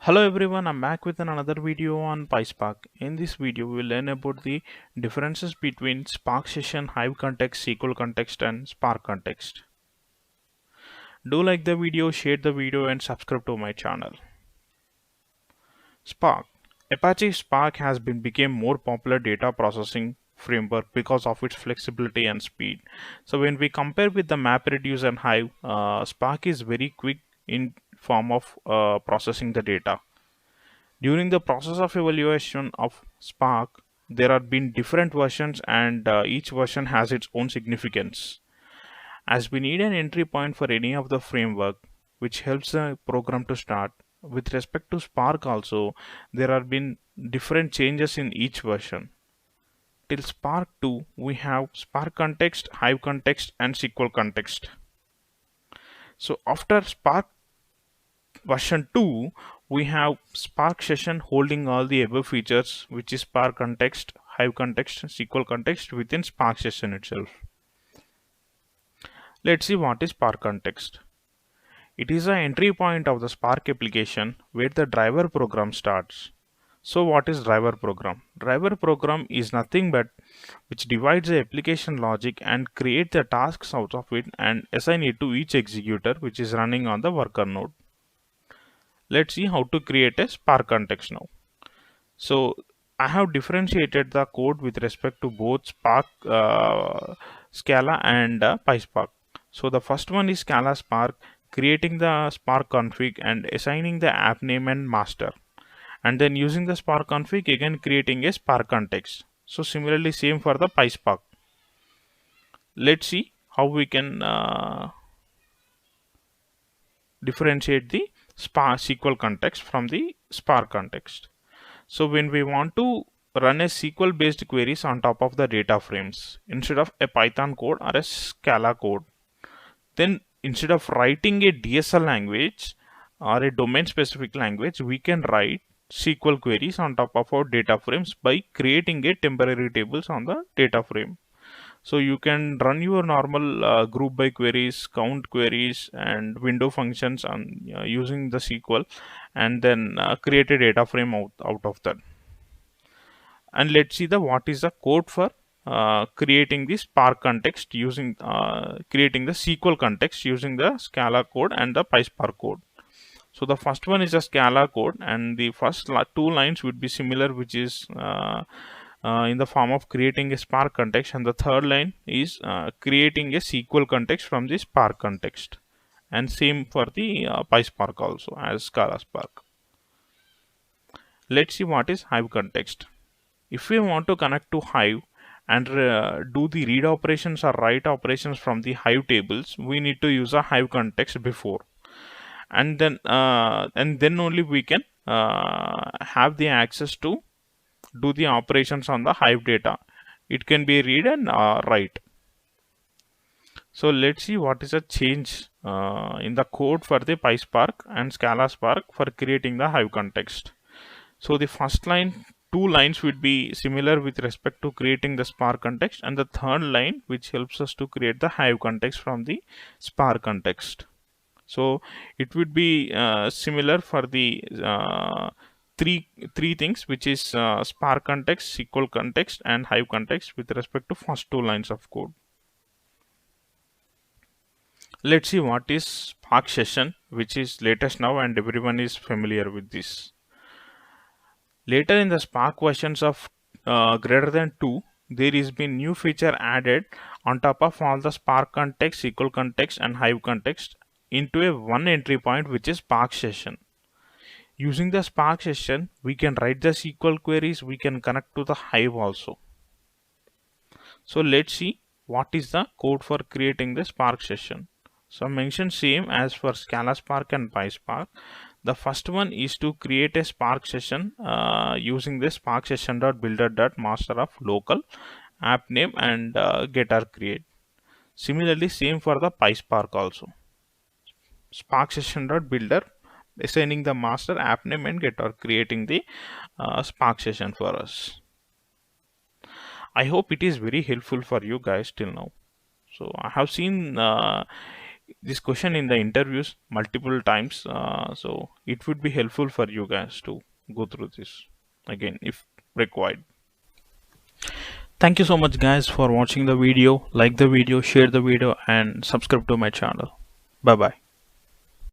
Hello everyone, I'm back with another video on PySpark. In this video, we'll learn about the differences between Spark Session, Hive Context, SQL Context, and Spark Context. Do like the video, share the video, and subscribe to my channel. Spark. Apache Spark has become more popular data processing framework because of its flexibility and speed. So when we compare with the MapReduce and Hive, Spark is very quick in form of processing the data. During the process of evaluation of Spark, there have been different versions and each version has its own significance. As we need an entry point for any of the framework, which helps the program to start, with respect to Spark also, there have been different changes in each version. Till Spark 2, we have Spark Context, Hive Context, and SQL Context. So after Spark version 2, we have Spark Session holding all the above features, which is Spark Context, Hive Context, SQL Context within Spark Session itself. Let's see what is Spark Context. It is the entry point of the Spark application where the driver program starts. So what is driver program? Driver program is nothing but which divides the application logic and create the tasks out of it and assign it to each executor which is running on the worker node. Let's see how to create a Spark context now. So I have differentiated the code with respect to both Spark, Scala and PySpark. So the first one is Scala Spark, creating the Spark config and assigning the app name and master. And then using the Spark config again creating a Spark context. So similarly same for the PySpark. Let's see how we can differentiate the Spark SQL context from the Spark context. So when we want to run a SQL based queries on top of the data frames instead of a Python code or a Scala code, then instead of writing a DSL language or a domain specific language, we can write SQL queries on top of our data frames by creating a temporary tables on the data frame. So you can run your normal group by queries, count queries, and window functions on using the SQL, and then create a data frame out of that. And let's see the what is the code for creating the Spark context using creating the SQL context using the Scala code and the PySpark code. So the first one is a Scala code, and the first two lines would be similar, which is in the form of creating a Spark context, and the third line is creating a SQL context from the Spark context, and same for the PySpark also as Scala Spark. Let's see what is Hive context. If we want to connect to Hive and do the read operations or write operations from the Hive tables, we need to use a Hive context before, and then only we can have the access to do the operations on the Hive data. It can be read and write. So let's see what is a change in the code for the PySpark and Scala Spark for creating the Hive context. So the first line, two lines would be similar with respect to creating the Spark context, and the third line which helps us to create the Hive context from the Spark context. So it would be similar for the three things, which is Spark context, SQL context, and Hive context with respect to first two lines of code. Let's see what is Spark session, which is latest now and everyone is familiar with this. Later in the Spark versions of greater than 2, there is been new feature added on top of all the Spark context, SQL context, and Hive context into a one entry point, which is Spark session. Using the Spark session, we can write the SQL queries, we can connect to the Hive also. So let's see what is the code for creating the Spark session. So mention same as for Scala Spark and PySpark. The first one is to create a Spark session using the Spark session.builder.master of local app name and getter create. Similarly, same for the PySpark also. Spark session.builder assigning the master app name and getter creating the Spark session for us. I hope it is very helpful for you guys till now. So I have seen this question in the interviews multiple times, so it would be helpful for you guys to go through this again if required. Thank you so much guys for watching the video. Like the video, share the video, and subscribe to my channel. Bye bye.